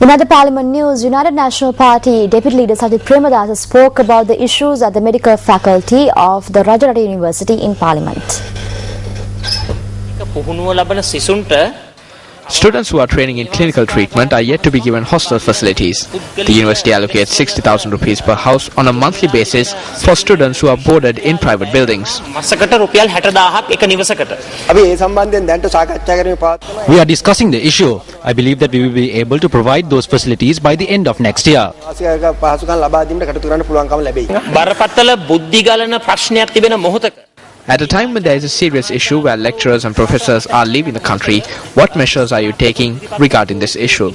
In other Parliament news, United National Party Deputy Leader Sajith Premadasa spoke about the issues at the medical faculty of the Rajarata University in Parliament. Students who are training in clinical treatment are yet to be given hostel facilities. The university allocates 60,000 rupees per house on a monthly basis for students who are boarded in private buildings. We are discussing the issue. I believe that we will be able to provide those facilities by the end of next year. At a time when there is a serious issue where lecturers and professors are leaving the country, what measures are you taking regarding this issue?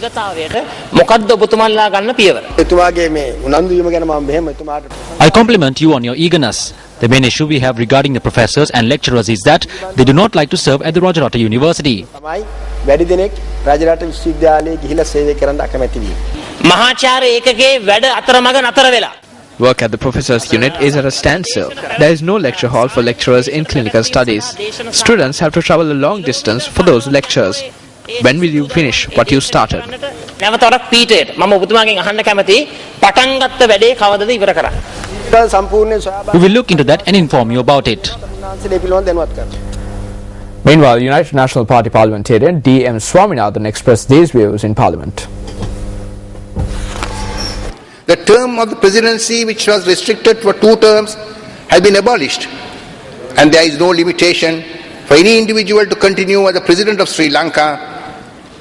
I compliment you on your eagerness. The main issue we have regarding the professors and lecturers is that they do not like to serve at the Rajarata University. Work at the professors' unit is at a standstill. There is no lecture hall for lecturers in clinical studies. Students have to travel a long distance for those lectures. When will you finish what you started? We will look into that and inform you about it. Meanwhile, United National Party parliamentarian D.M. Swaminathan expressed these views in Parliament. The term of the presidency, which was restricted for 2 terms, has been abolished, and there is no limitation for any individual to continue as the president of Sri Lanka.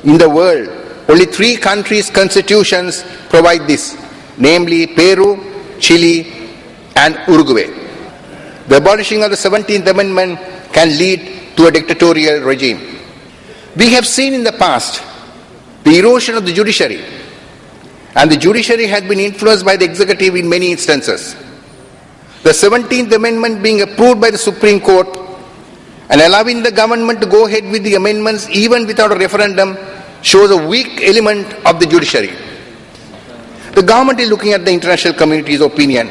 In the world, only 3 countries' constitutions provide this, namely Peru, Chile, and Uruguay. The abolishing of the 17th Amendment can lead to a dictatorial regime. We have seen in the past the erosion of the judiciary, and the judiciary has been influenced by the executive in many instances. The 17th Amendment being approved by the Supreme Court and allowing the government to go ahead with the amendments even without a referendum shows a weak element of the judiciary. The government is looking at the international community's opinion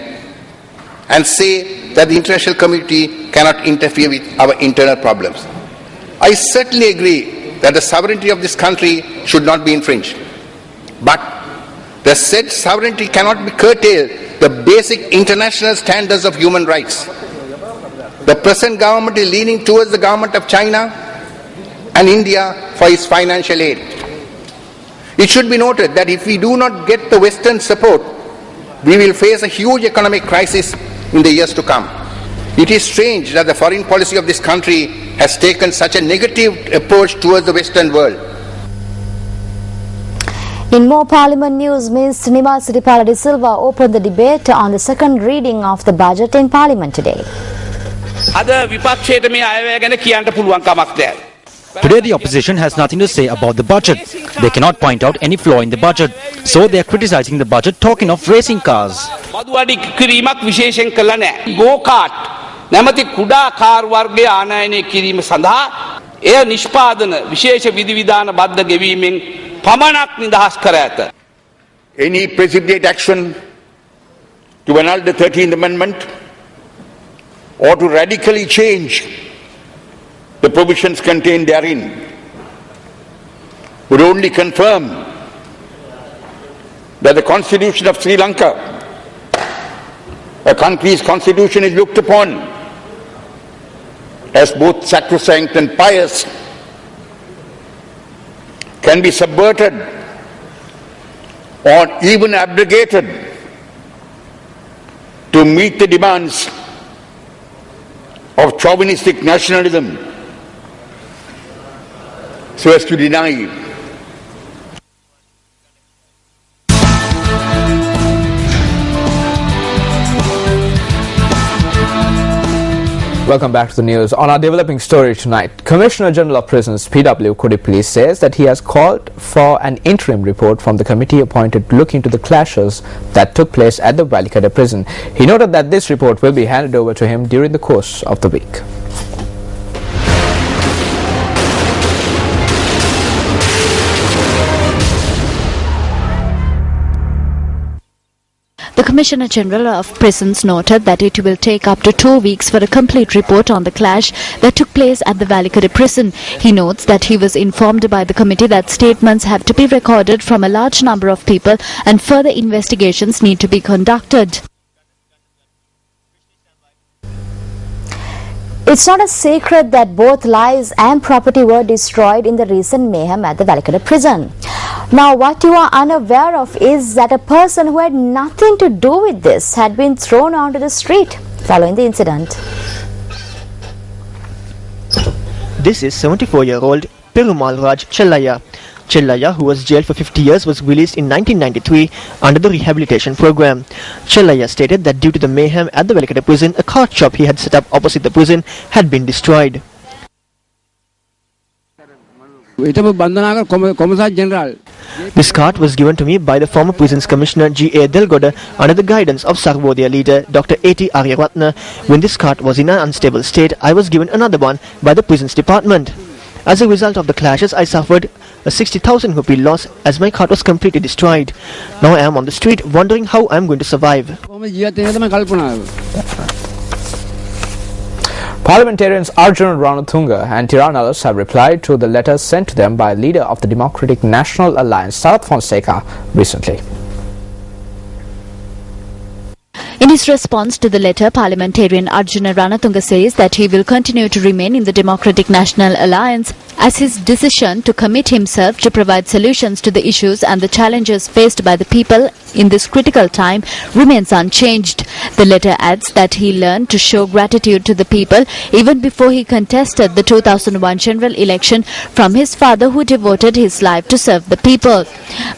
and say that the international community cannot interfere with our internal problems. I certainly agree that the sovereignty of this country should not be infringed. But the said sovereignty cannot be curtailed the basic international standards of human rights. The present government is leaning towards the government of China and India for its financial aid. It should be noted that if we do not get the Western support, we will face a huge economic crisis in the years to come. It is strange that the foreign policy of this country has taken such a negative approach towards the Western world. In more Parliament news, Minister Nimal Siripala De Silva opened the debate on the second reading of the budget in Parliament today. Today the opposition has nothing to say about the budget. They cannot point out any flaw in the budget. So they are criticizing the budget, talking of racing cars. Any precipitate action to annul the 13th Amendment or to radically change the provisions contained therein would only confirm that the Constitution of Sri Lanka, a country's constitution, is looked upon as both sacrosanct and pious, can be subverted or even abrogated to meet the demands of chauvinistic nationalism so as to deny Welcome back to the news. On our developing story tonight, Commissioner General of Prisons PW Kudipli says that he has called for an interim report from the committee appointed to look into the clashes that took place at the Valikada prison. He noted that this report will be handed over to him during the course of the week. The Commissioner General of Prisons noted that it will take up to 2 weeks for a complete report on the clash that took place at the Valikade prison. He notes that he was informed by the committee that statements have to be recorded from a large number of people and further investigations need to be conducted. It's not a secret that both lives and property were destroyed in the recent mayhem at the Valikade prison. Now, what you are unaware of is that a person who had nothing to do with this had been thrown onto the street following the incident. This is 74-year-old Perumal Raj Chellaya. Chellaya, who was jailed for 50 years, was released in 1993 under the rehabilitation program. Chellaya stated that due to the mayhem at the Valikade prison, a cart shop he had set up opposite the prison had been destroyed. This cart was given to me by the former Prisons Commissioner G.A. Delgoda under the guidance of Sarvodaya leader Dr. A.T. Aryaratna. When this cart was in an unstable state, I was given another one by the Prisons Department. As a result of the clashes, I suffered a 60,000 rupee loss as my cart was completely destroyed. Now I am on the street wondering how I am going to survive. Parliamentarians Arjuna Ranatunga and Tiran Alas have replied to the letters sent to them by leader of the Democratic National Alliance, Sarath Fonseca, recently. In his response to the letter, Parliamentarian Arjuna Ranatunga says that he will continue to remain in the Democratic National Alliance as his decision to commit himself to provide solutions to the issues and the challenges faced by the people in this critical time remains unchanged. The letter adds that he learned to show gratitude to the people even before he contested the 2001 general election from his father, who devoted his life to serve the people.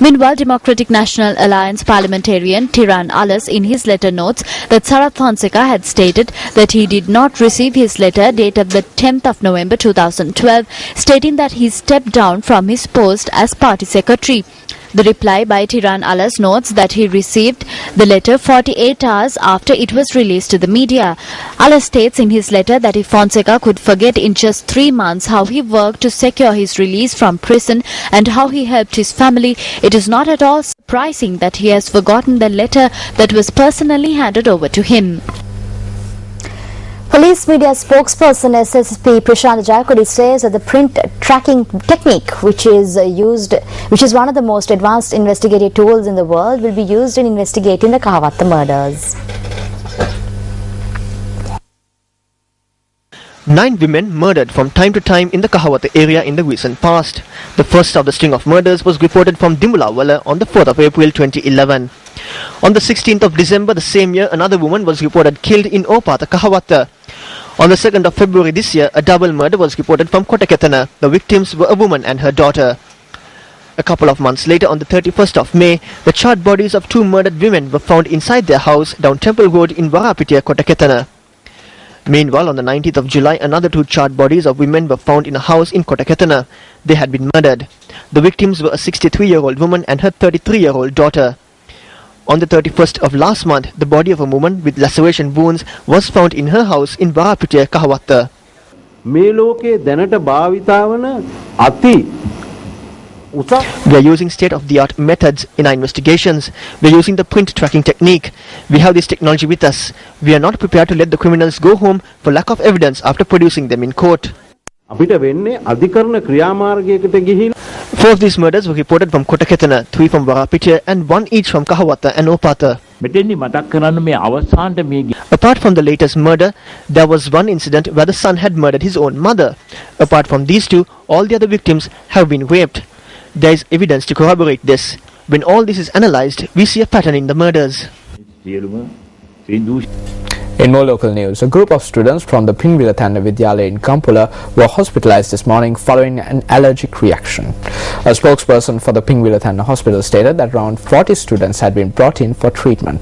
Meanwhile, Democratic National Alliance parliamentarian Tiran Alas in his letter notes that Sarath Fonseca had stated that he did not receive his letter dated the 10th of November 2012, stating that he stepped down from his post as party secretary. The reply by Tiran Alas notes that he received the letter 48 hours after it was released to the media. Alas states in his letter that if Fonseca could forget in just 3 months how he worked to secure his release from prison and how he helped his family, it is not at all surprising that he has forgotten the letter that was personally handed over to him. Police media spokesperson SSP Prashant Jayakodi says that the print tracking technique, which is one of the most advanced investigative tools in the world, will be used in investigating the Kahawatha murders. 9 women murdered from time to time in the Kahawatha area in the recent past. The first of the string of murders was reported from Dimbulawala on the 4th of April 2011. On the 16th of December the same year, another woman was reported killed in Opatha, Kahawatha. On the 2nd of February this year, a double murder was reported from Kotaketana. The victims were a woman and her daughter. A couple of months later, on the 31st of May, the charred bodies of 2 murdered women were found inside their house down Temple Road in Varapitia, Kotaketana. Meanwhile, on the 19th of July, another 2 charred bodies of women were found in a house in Kotaketana. They had been murdered. The victims were a 63-year-old woman and her 33-year-old daughter. On the 31st of last month, the body of a woman with laceration wounds was found in her house in Varapitia, Kahawatha. We are using state-of-the-art methods in our investigations. We are using the print tracking technique. We have this technology with us. We are not prepared to let the criminals go home for lack of evidence after producing them in court. 4 of these murders were reported from Kotaketana, 3 from Varapitia and 1 each from Kahawatha and Opatha. Apart from the latest murder, there was one incident where the son had murdered his own mother. Apart from these 2, all the other victims have been raped. There is evidence to corroborate this. When all this is analysed, we see a pattern in the murders. In more local news, a group of students from the Pinvilathanna Vidyalaya in Kampula were hospitalized this morning following an allergic reaction. A spokesperson for the Pinvilathanna hospital stated that around 40 students had been brought in for treatment.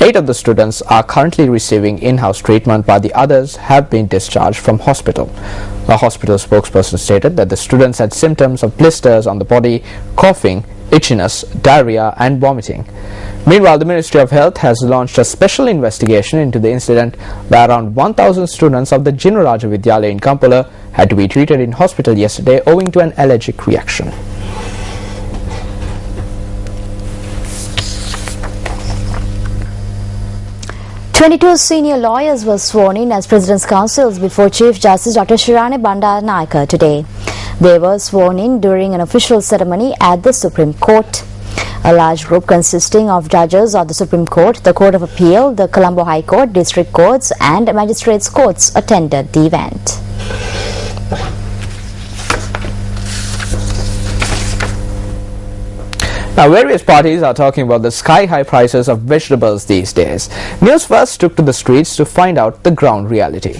8 of the students are currently receiving in-house treatment, while the others have been discharged from hospital. A hospital spokesperson stated that the students had symptoms of blisters on the body, coughing, itchiness, diarrhea and vomiting. Meanwhile, the Ministry of Health has launched a special investigation into the incident where around 1,000 students of the Jinnaraja Vidyalaya in Kampula had to be treated in hospital yesterday owing to an allergic reaction. 22 senior lawyers were sworn in as President's counsels before Chief Justice Dr. Shirane Bandaranaike today. They were sworn in during an official ceremony at the Supreme Court. A large group consisting of judges of the Supreme Court, the Court of Appeal, the Colombo High Court, District Courts and Magistrates Courts attended the event. Now, various parties are talking about the sky-high prices of vegetables these days. News First took to the streets to find out the ground reality.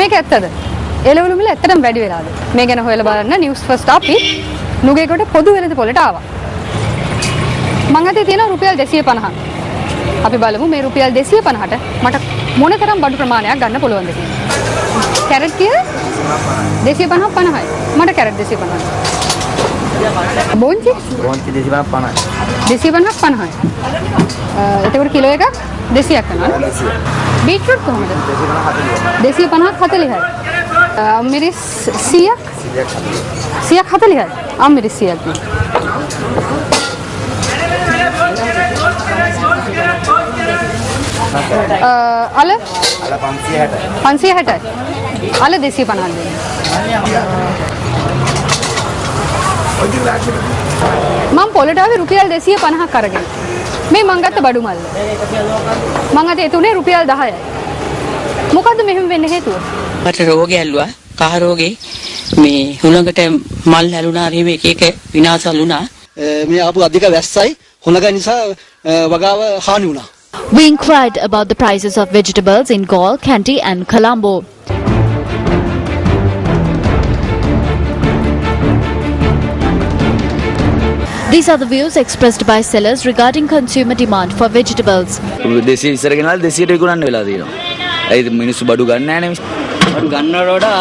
මේක ඇත්තද? එළවලු මිල ඇත්තටම වැඩි වෙලාද? මේ ගැන හොයලා බලන්න නිවුස් ෆස්ට් අපි නුගේකොට පොදු වෙළඳ පොළට ආවා. මං අතේ තියෙනවා රුපියල් 250ක්. අපි බලමු මේ රුපියල් 250ට මට මොනතරම් බඩු ප්‍රමාණයක් ගන්න පුළුවන්ද කියලා. කැරට් කීයද? 250ක් 50යි. මට කැරට් 250ක්. බොන්චි 250ක් 250ක් 50යි. එතකොට කිලෝ එකක් 200ක් යනවා. බීට්‍රූට් කොහමද? 250ක් 40යි. මිරිස් 100ක් 40යි. මිරිස් 100ක්. අල 560යි. අල 250ක් දෙන්න. මම පොළට ආවේ රුපියල් 250ක් අරගෙන. මේ මං ගත්ත බඩු මල්ල. මං අතේ තුනේ රුපියල් 10යි. මොකද්ද මෙහෙම වෙන්න හේතුව? මට රෝගය ඇල්ලුවා. කහ රෝගේ. මේ හුලඟට මල් ඇලුනා රීම එක එක විනාශලුණා. මේ ආපු අධික වැස්සයි හුලඟ නිසා වගාව හානි වුණා. We inquired about the prices of vegetables in Galle, Kandy and Colombo. These are the views expressed by sellers regarding consumer demand for vegetables. 200 ඉස්සර ගෙනල්ලා 200ට විකුණන්න වෙලා තියෙනවා. ඒ මිනිස්සු බඩු ගන්න නැහැ නේ. බඩු ගන්නවට වඩා